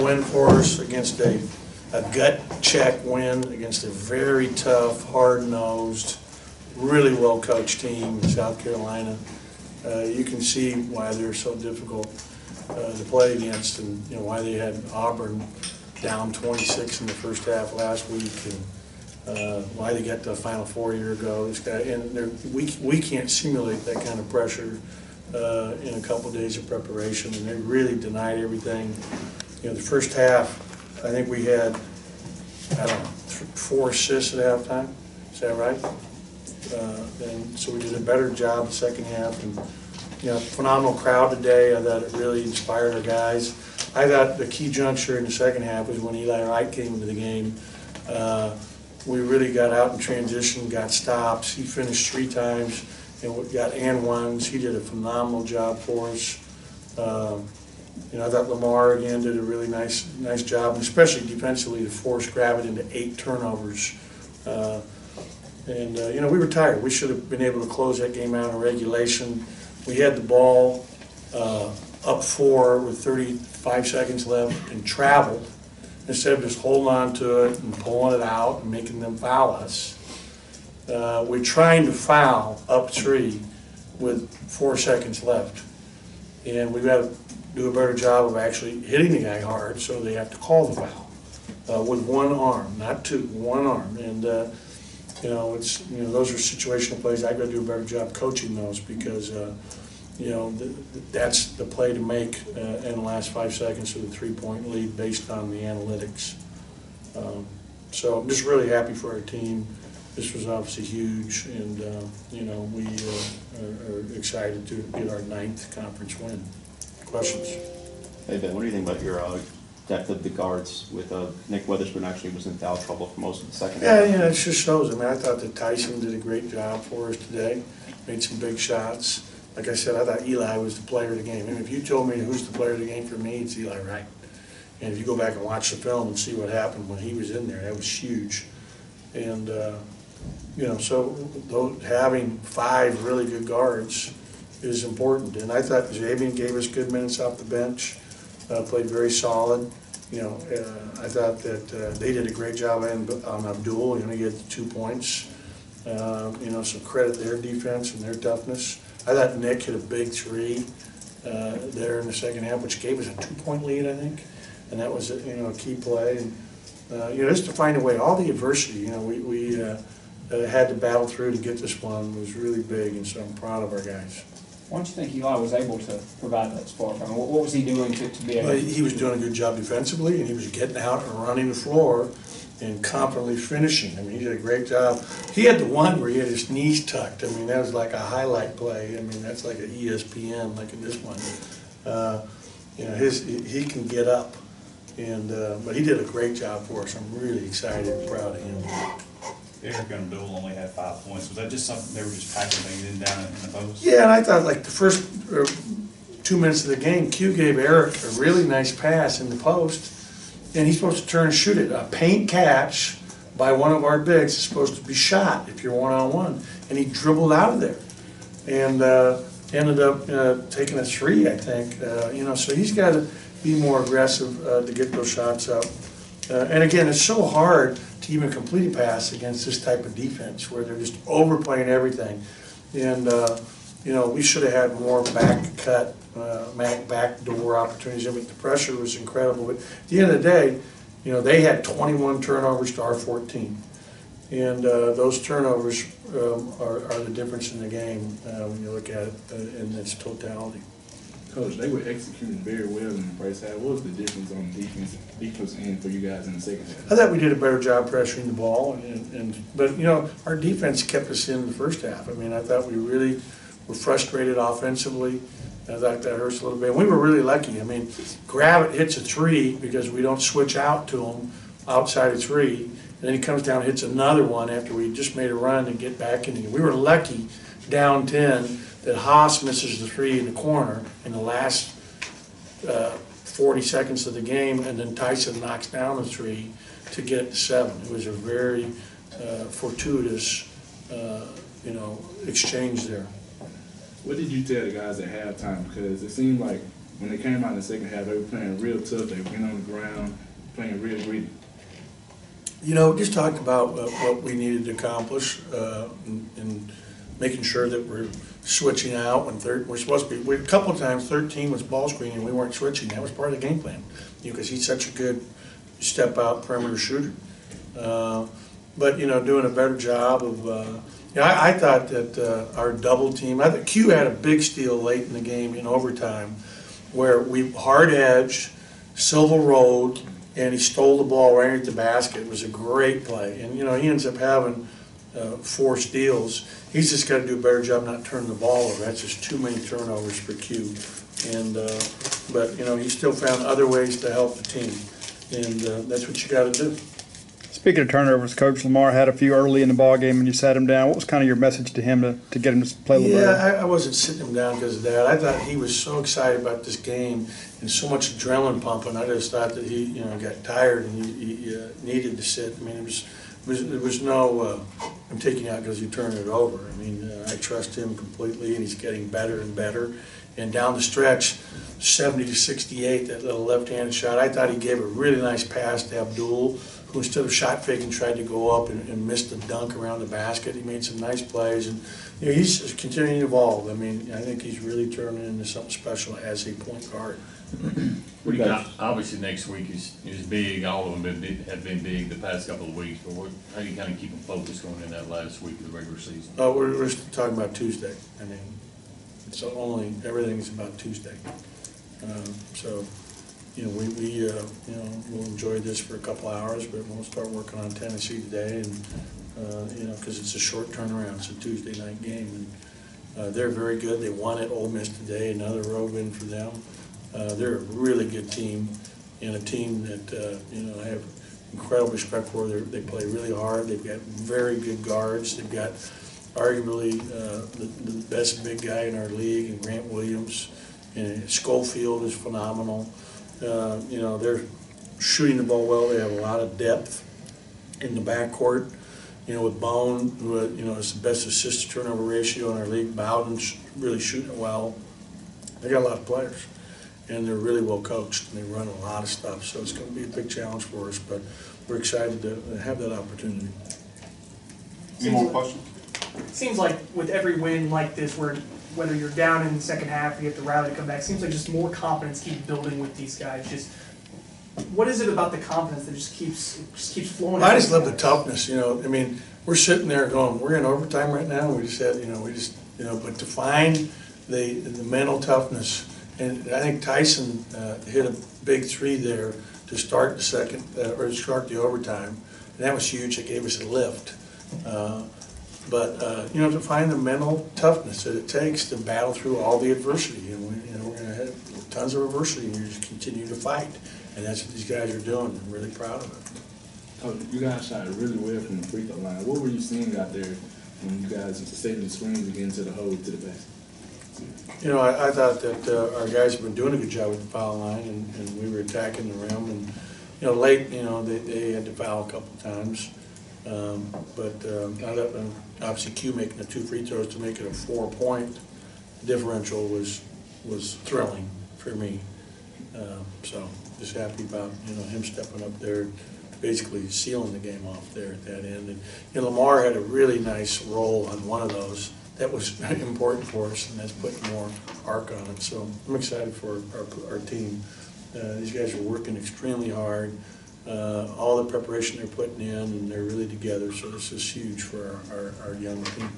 win for us against a gut check win against a very tough, hard-nosed, really well-coached team in South Carolina. You can see why they're so difficult to play against, and why they had Auburn down 26 in the first half last week, and why they got to the Final Four a year ago. This guy, and we can't simulate that kind of pressure in a couple of days of preparation, and they really denied everything. The first half, I think we had, I don't know, 4 assists at halftime. Is that right? And so we did a better job the second half, and phenomenal crowd today. I thought it really inspired our guys. I thought the key juncture in the second half was when Eli Wright came into the game. We really got out in transition, got stops. He finished 3 times and we got and ones. He did a phenomenal job for us. I thought Lamar again did a really nice job, and especially defensively to force Gravett into 8 turnovers. We were tired. We should have been able to close that game out in regulation. We had the ball up 4 with 35 seconds left and traveled instead of just holding on to it and pulling it out and making them foul us. We're trying to foul up 3 with 4 seconds left, and we've got to do a better job of actually hitting the guy hard, so they have to call the foul with one arm, not 2, one arm. And those are situational plays. I've got to do a better job coaching those, because that's the play to make in the last 5 seconds of the 3-point lead based on the analytics. So I'm just really happy for our team. This was obviously huge, and we are excited to get our 9th conference win. Questions? Hey Ben, what do you think about your depth of the guards with Nick Weatherspoon actually was in foul trouble for most of the second half? Yeah, it just shows. I mean, I thought that Tyson did a great job for us today, made some big shots. Like I said, I thought Eli was the player of the game. And if you told me who's the player of the game for me, it's Eli Wright. And if you go back and watch the film and see what happened when he was in there, that was huge. And, so having 5 really good guards is important. And I thought Xavier gave us good minutes off the bench, played very solid. I thought that they did a great job on Abdul. He get the 2 points. So credit their defense and their toughness. I thought Nick hit a big 3 there in the second half, which gave us a 2-point lead, I think. And that was a key play. And just to find a way, all the adversity, we had to battle through to get this one was really big, and so I'm proud of our guys. Why don't you think Eli was able to provide that spark? I mean, what was he doing to be able to? He was doing a good job defensively, and he was getting out and running the floor and confidently finishing. I mean, he did a great job. He had the one where he had his knees tucked. I mean, that was like a highlight play. I mean, that's like an ESPN, like in this one. He can get up, and but he did a great job for us. I'm really excited and proud of him. Eric and Bill only had 5 points. Was that just something they were just packing things in down in the post? Yeah, and I thought like the first 2 minutes of the game, Q gave Eric a really nice pass in the post, and he's supposed to turn and shoot it. A paint catch by one of our bigs is supposed to be shot if you're one-on-one, and he dribbled out of there and ended up taking a 3, I think. So he's got to be more aggressive to get those shots up. And again, it's so hard to even complete a pass against this type of defense where they're just overplaying everything. And, we should have had more back door opportunities. I mean, the pressure was incredible. But at the end of the day, they had 21 turnovers to our 14. And those turnovers are the difference in the game when you look at it in its totality. Coach, they were executing very well in the first half. What was the difference on the defense end for you guys in the second half? I thought we did a better job pressuring the ball, but our defense kept us in the first half. I mean, I thought we really were frustrated offensively. I thought that hurts a little bit. And we were really lucky. I mean, Gravett hits a 3 because we don't switch out to him outside of 3, and then he comes down and hits another one after we just made a run and get back in. We were lucky down 10 that Haas misses the 3 in the corner in the last 40 seconds of the game, and then Tyson knocks down the 3 to get it to 7. It was a very fortuitous, exchange there. What did you tell the guys at halftime? Because it seemed like when they came out in the second half, they were playing real tough. They went on the ground. playing real gritty? You know, just talked about what we needed to accomplish and making sure that we're switching out when we're supposed to be. A couple of times, 13 was ball screening, and we weren't switching. That was part of the game plan, because he's such a good step-out perimeter shooter. But, you know, doing a better job of, I thought that our double team, I think Q had a big steal late in the game in overtime where we hard edged, Silva rolled, and he stole the ball right at the basket. It was a great play. And, you know, he ends up having 4 steals. He's just got to do a better job not turning the ball over. That's just too many turnovers for Q. And, but, you know, he still found other ways to help the team. And that's what you got to do. Speaking of turnovers, Coach Lamar had a few early in the ball game and you sat him down. What was kind of your message to him to get him to play a little better? Yeah, I wasn't sitting him down because of that. I thought he was so excited about this game and so much adrenaline pumping. I just thought that he, you know, got tired and he needed to sit. I mean, it was no, I'm taking out because you turn it over. I mean, I trust him completely, and he's getting better and better. And down the stretch, 70-68, that little left-handed shot, I thought he gave a really nice pass to Abdul, who instead of shot faking tried to go up and missed the dunk around the basket. He made some nice plays, and you know, he's continuing to evolve. I mean, I think he's really turning into something special as a point guard. Obviously, next week is big. All of them have been big the past couple of weeks. But how do you kind of keep them focused going in that last week of the regular season? We're talking about Tuesday. I mean, it's everything's about Tuesday. So, you know, we you know, we'll enjoy this for a couple hours, but we'll start working on Tennessee today, and you know, because it's a short turnaround. It's a Tuesday night game, and they're very good. They won at Ole Miss today, another road win for them. They're a really good team, and a team that you know, I have incredible respect for. They play really hard. They've got very good guards. They've got arguably the best big guy in our league, and Grant Williams. And Schofield is phenomenal. You know, they're shooting the ball well. They have a lot of depth in the backcourt. You know, with Bone, who you know is the best assist to turnover ratio in our league. Bowden's really shooting it well. They got a lot of players, and they're really well coached, and they run a lot of stuff. So it's going to be a big challenge for us, but we're excited to have that opportunity. Any more questions? Seems like with every win like this, whether you're down in the second half, you have to rally to come back. Seems like just more confidence keeps building with these guys. Just what is it about the confidence that just keeps flowing? I just love the toughness. You know, I mean, we're sitting there going, we're in overtime right now. And we just had, but to find the mental toughness, and I think Tyson hit a big 3 there to start the second or to start the overtime, and that was huge. It gave us a lift. But you know, to find the mental toughness that it takes to battle through all the adversity, and we're going to have tons of adversity, and you just continue to fight, and that's what these guys are doing. I'm really proud of it. Oh, you guys shot really well from the free throw line. What were you seeing out there when you guys were setting the screens again to the hole to the basket? You know, I thought that our guys have been doing a good job with the foul line, and we were attacking the rim, and you know, late, you know, they had to foul a couple times. But obviously Q making the 2 free throws to make it a 4-point differential was thrilling for me. So just happy about, you know, him stepping up there, basically sealing the game off there at that end. And you know, Lamar had a really nice roll on one of those that was important for us, and that's putting more arc on it. So I'm excited for our team. These guys are working extremely hard. All the preparation they're putting in, and they're really together, so this is huge for our young team.